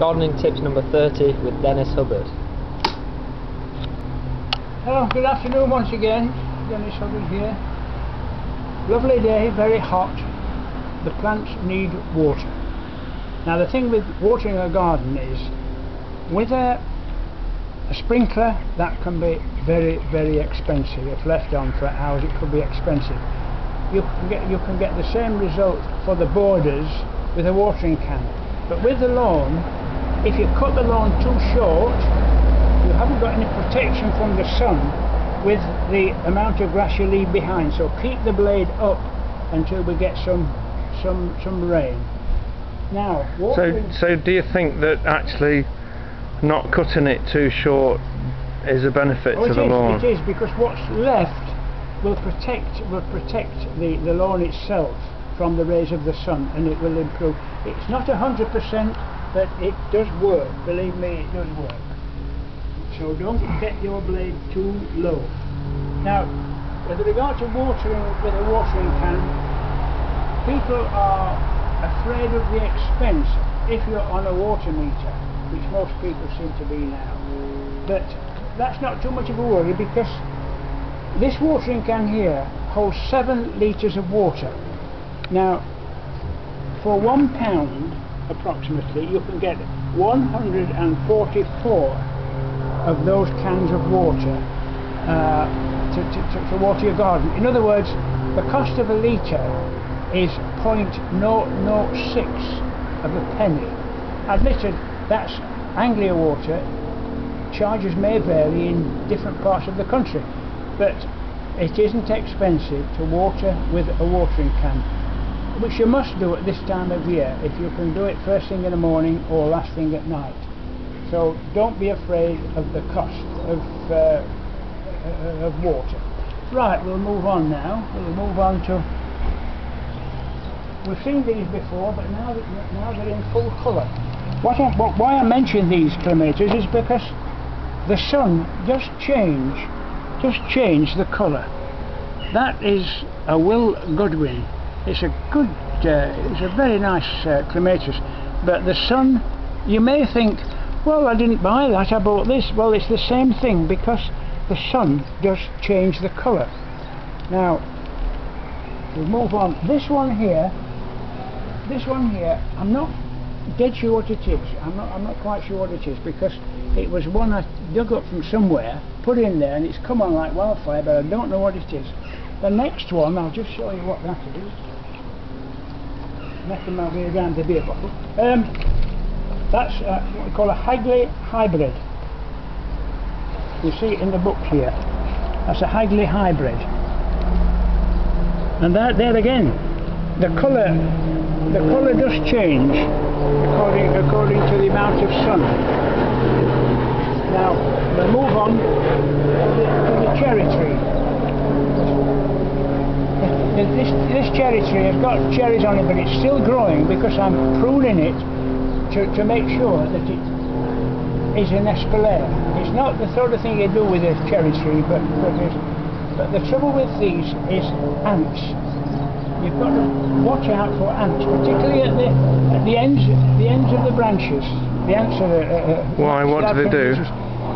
Gardening tips number 30 with Dennis Hubbard. Hello, good afternoon once again. Dennis Hubbard here. Lovely day, very hot. The plants need water. Now the thing with watering a garden is, with a sprinkler, that can be very, very expensive. If left on for hours, it could be expensive. You can get the same result for the borders with a watering can. But with the lawn, if you cut the lawn too short, you haven't got any protection from the sun with the amount of grass you leave behind. So keep the blade up until we get some rain. Now, so do you think that actually not cutting it too short is a benefit to the lawn? It is, because what's left will protect the lawn itself from the rays of the sun, and it will improve. It's not 100%, but it does work. Believe me, it does work. So don't get your blade too low. Now, with regard to watering with a watering can, people are afraid of the expense if you're on a water meter, which most people seem to be now. But that's not too much of a worry, because this watering can here holds 7 litres of water. Now, for £1 approximately, you can get 144 of those cans of water to water your garden. In other words, the cost of a litre is 0.006 of a penny. Admitted, that's Anglia water. Charges may vary in different parts of the country, but it isn't expensive to water with a watering can, which you must do at this time of year if you can do it first thing in the morning or last thing at night. So don't be afraid of the cost of water. Right, we'll move on now. We'll move on to... We've seen these before, but now they're in full colour. Why I mention these clematis is because the sun just changed the colour. That is a Will Goodwin. It's a good, it's a very nice clematis. But the sun, you may think, well, I didn't buy that, I bought this. Well, it's the same thing, because the sun does change the colour. Now, we'll move on. This one here, I'm not dead sure what it is. I'm not quite sure what it is, because it was one I dug up from somewhere, put in there, and it's come on like wildfire, but I don't know what it is. The next one, I'll just show you what that is. Making my way around the beer bottle. That's what we call a Hagley hybrid. You see it in the book here. That's a Hagley hybrid. And that there again, the colour does change according to the amount of sun. Now we'll move on to the cherry tree. This cherry tree has got cherries on it, but it's still growing because I'm pruning it to make sure that it is an espalier. It's not the sort of thing you do with a cherry tree, but the trouble with these is ants. You've got to watch out for ants, particularly at the ends of the branches. The ants are why? What do they do?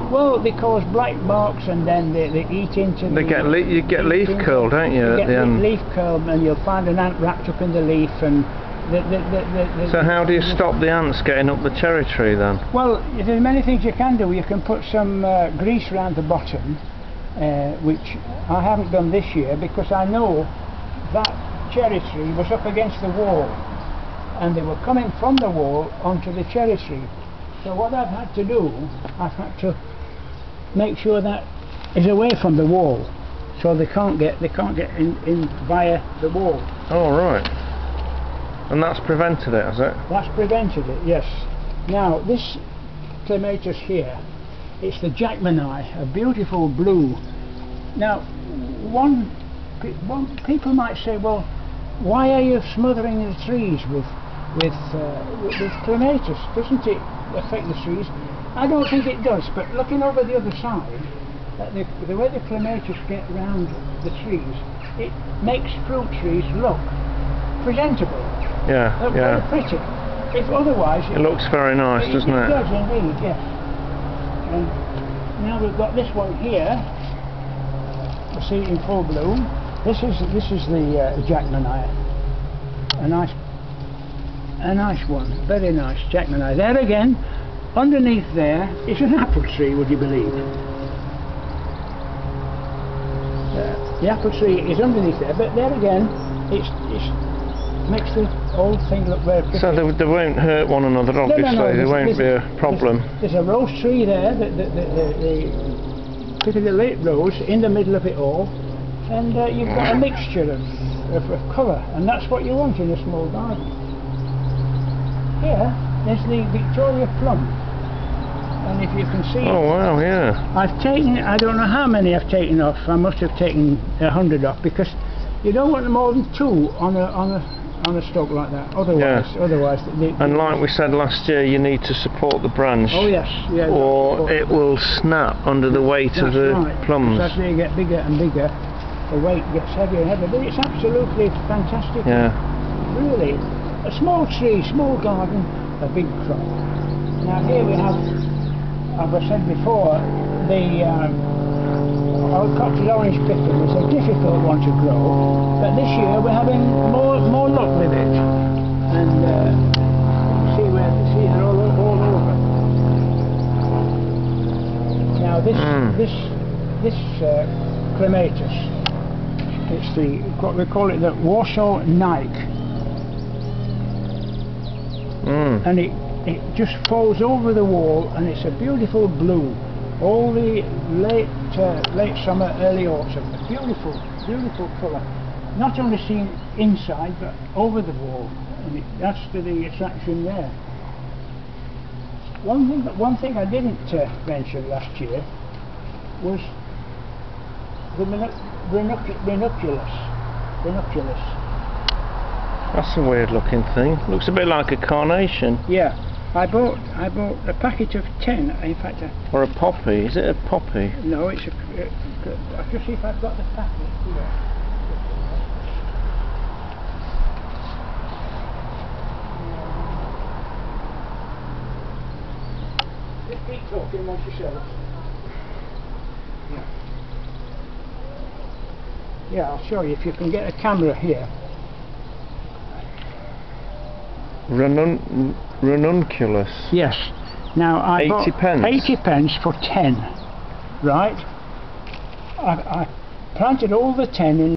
Well, they cause black marks, and then they eat into. You get leaf curl, don't you? You get leaf curl, and you'll find an ant wrapped up in the leaf, and so how do you stop the ants getting up the cherry tree then? Well, there's many things you can do. You can put some grease around the bottom, which I haven't done this year, because I know that cherry tree was up against the wall, and they were coming from the wall onto the cherry tree. So what I've had to do, I've had to make sure that is away from the wall, so they can't get in via the wall. Oh, right. And that's prevented it, has it? That's prevented it, yes. Now this clematis here, it's the Jackmanii, a beautiful blue. Now people might say, well, why are you smothering the trees with clematis? Doesn't it affect the trees? I don't think it does, but looking over the other side, the way the clematis get around the trees, it makes fruit trees look presentable. Yeah, Very pretty. if otherwise... It looks very nice, doesn't it? It does indeed, yes. And now we've got this one here. You see it in full bloom. This is the Jackmania. A nice one, very nice Jackmania. There again, underneath there is an apple tree, would you believe? The apple tree is underneath there, but there again, it makes the whole thing look very pretty. So they won't hurt one another, obviously. No, there won't be a problem. There's a rose tree there, the pretty late rose in the middle of it all, and you've got a mixture of colour, and that's what you want in a small garden. Here, there's the Victoria plum, and if you can see... Oh wow, yeah. I've taken, I don't know how many I've taken off. I must have taken 100 off, because you don't want more than 2 on a stalk like that. Otherwise, and like we said last year, you need to support the branch. Oh yes, yeah. Or it will snap under the weight of the plums. As they get bigger and bigger, the weight gets heavier and heavier. But it's absolutely fantastic. Yeah. Really, a small tree, small garden, a big crop. Now here we have, as I said before, the cocktail orange pippin is a difficult one to grow, but this year we're having more luck with it, and see they're all over. Now this clematis, it's what we call it the Warsaw Nike, and it just falls over the wall, and it's a beautiful blue. All the late summer, early autumn, a beautiful colour. Not only seen inside, but over the wall, and that's the attraction there. One thing I didn't mention last year was the ranunculus. That's a weird looking thing. Looks a bit like a carnation. Yeah. I bought a packet of 10, in fact. Or a poppy, is it a poppy? No, it's I'll just see if I've got the packet here. Just keep talking amongst yourselves. Yeah, I'll show you if you can get a camera here. Ranunculus. Yes. Now I 80 pence. 80 pence for 10. Right. I planted all the 10 in